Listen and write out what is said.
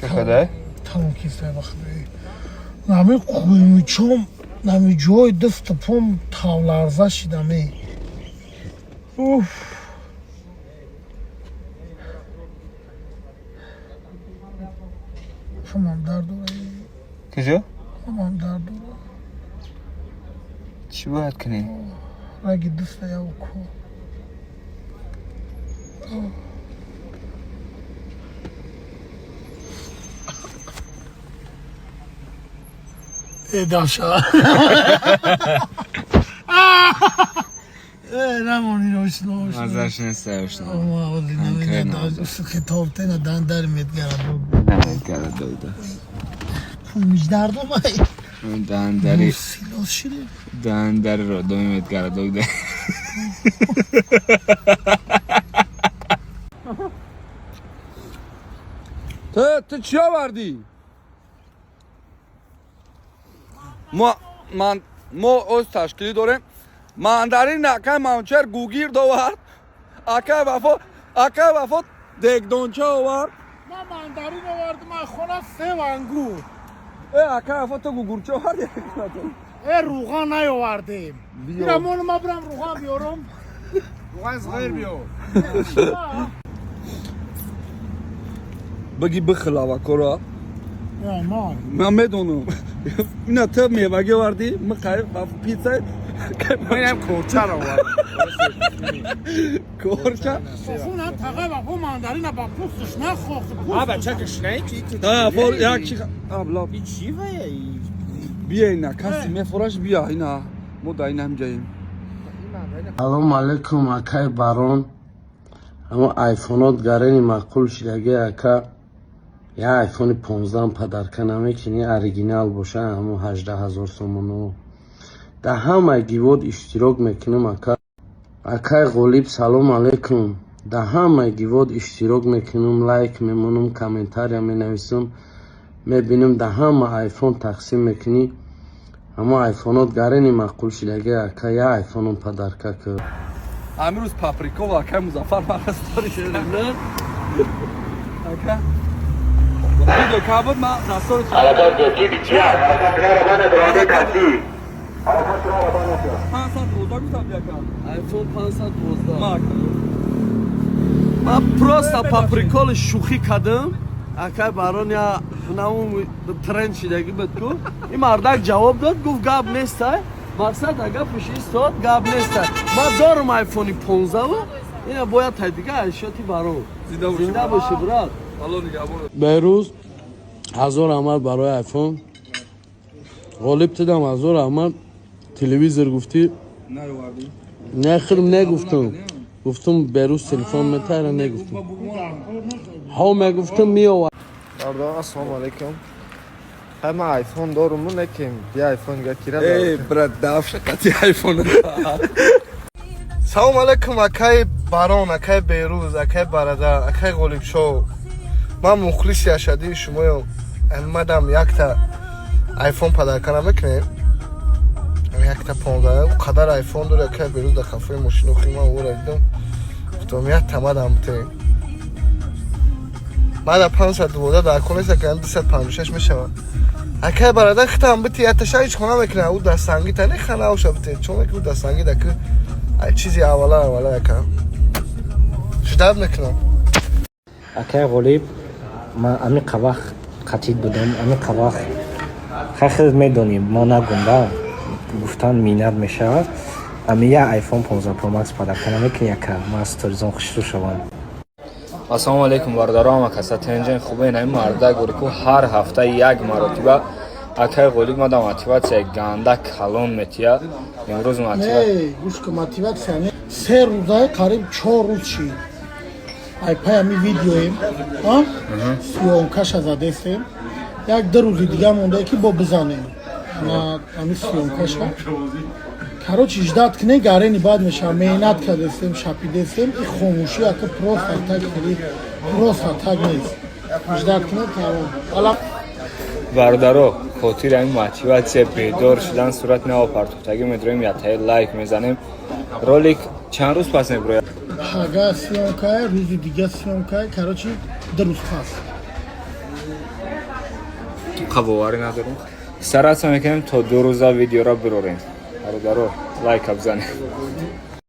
چقدر؟ تمام کیسه بخوری نمی قویمی چون نمی جای دست پام تاولارزه شدمی اوف شمام درد داره کجا؟ شمام درد داره چی باید کنی؟ رگی دست یا کو داشا نمونی روشنو ازش نستوشتم اما ولی نمینه داشت خطابته ندن در مید گرد نه کرده دوده پومیج درد اومای دندری سیلاس شده دندری رو دومیت کرده دوده تو چی آوردی؟ ما از تشکیلی داریم ماندارین اکای مانچر گوگیر دوارد اکای وفا دگدونچه آورد من مندارین آوردم من خونه 3 ونگو اکای وفا تو گوگورچه آورد روغان نیاوردیم بیرم ما برم روغان بیارم روغان صغیر بیار بگی بخلاوه کرا ما من میدونم اینا تو میوگی وردی مخیر پیتزا منم کورچه رو آوردم کورچه خونه تقه وفا مندارین با پوستش نخوخت بچکش نه کی فور یک چی ابلا چی وای بیا اینا کسی میفروش بیا اینا ما دا اینا هم جاییم سلام علیکم اکای باران اما آیفونات گرانی معقول شدگی اکا یا آیفون 15 پدرکنه میکنی اوریجینال باشه اما 18,000 تومانو در همه گیواد اشتراک میکنم اکای غالیب سلام علیکم در همه گیواد اشتراک میکنم لایک میمونم کامنتاری مینویسم میبینم در همه آیفون تقسیم میکنی اما آیفونات گرانی معقول شدگی اکا یا آیفونم پدرکه که امروز پاپریکا و اکای مظفر پرستاری شده نه اکا ویدیو کابود ما دستور چه حرکات گفتی چی هست؟ حرکات رابانه برانه کسی حرکات رابانه کسی 512 میتونم بیا کن آیفون 512 مارک من پروستا پاپریکال شوخی کردم اکای باران یا نمون ترند شدگی بود کو این مردک جواب داد گفت گاب نیست مقصد اگر پوشی استاد گاب نیست من دارم آیفون 15 و این باید تا دیگه اشیاتی باران زنده باشه برات بیروز 1000 عمل برای آیفون غالب تدم 1000 عمل تلویزر گفتی نه خیلی نگفتم گفتم بیروز تلفن میتره نگفتم ها میگفتم میآورد السلام علیکم همه آیفون دارم نکیم بیا آیفون گیره ای برات دافش قطعی آیفون سلام علیکم اکای باران اکای بیروز اکای برادر اکای غالیب شو من مخلصی اشدی شما امدم یک تا آیفون پدرکنه میکنیم یک تا 15 قدر آیفون داره اکای بیروز در کافه ماشین خیلی من او را دیدم گفتم یک تمدم تیم من در 512 در کنیست که 256 میشود اکای برادر ختم بتی اتشا هیچ خونه میکنه او دستانگی تا نخنه او شبتی چون که او دستانگی دکه چیزی اولا یکم شداب نکنم اکای غالیب من امی قواخ قطید بودم امی قواخ خیلی میدونیم ما نگم گفتن مینت میشود امی یه آیفون 15 پرو مکس پیدا کنم میکنی یکم ما از توریزم خوشتو شوم السلام علیکم بردارم کسا تنجن خوبه این مرده گوری که هر هفته یک مرتبه اکای غالیب ما دا موتیواسیا گنده کلون میتیا امروز موتیواسیا گوش که موتیواسیا نه 3 روزه قریب 4 روز شد ای پیامی ویدیویم سیونکاش زدیم یک 2 روز دیگه مونده که با بزنیم ما امی سیونکاش کاروچ اجداد کنه گارنی بعد میشه مهنت کردیم شاپیدیم این خاموشی اکا پروس اتاک خیلی پروس اتاک نیست اجداد کنه تمام حالا بردارو خاطر این موتیواسیا بیدار شدن صورت نه آپارتوتاگی میدرویم یا تای لایک میزنیم رولیک چند روز پس میبرویم اگه سیونکای روزی دیگه سیونکای کاروچی 2 روز پس қабоварӣ надорем. Саратса мекунем то 2 рӯза видеоро бирорем. Бародаро лайк бизанед.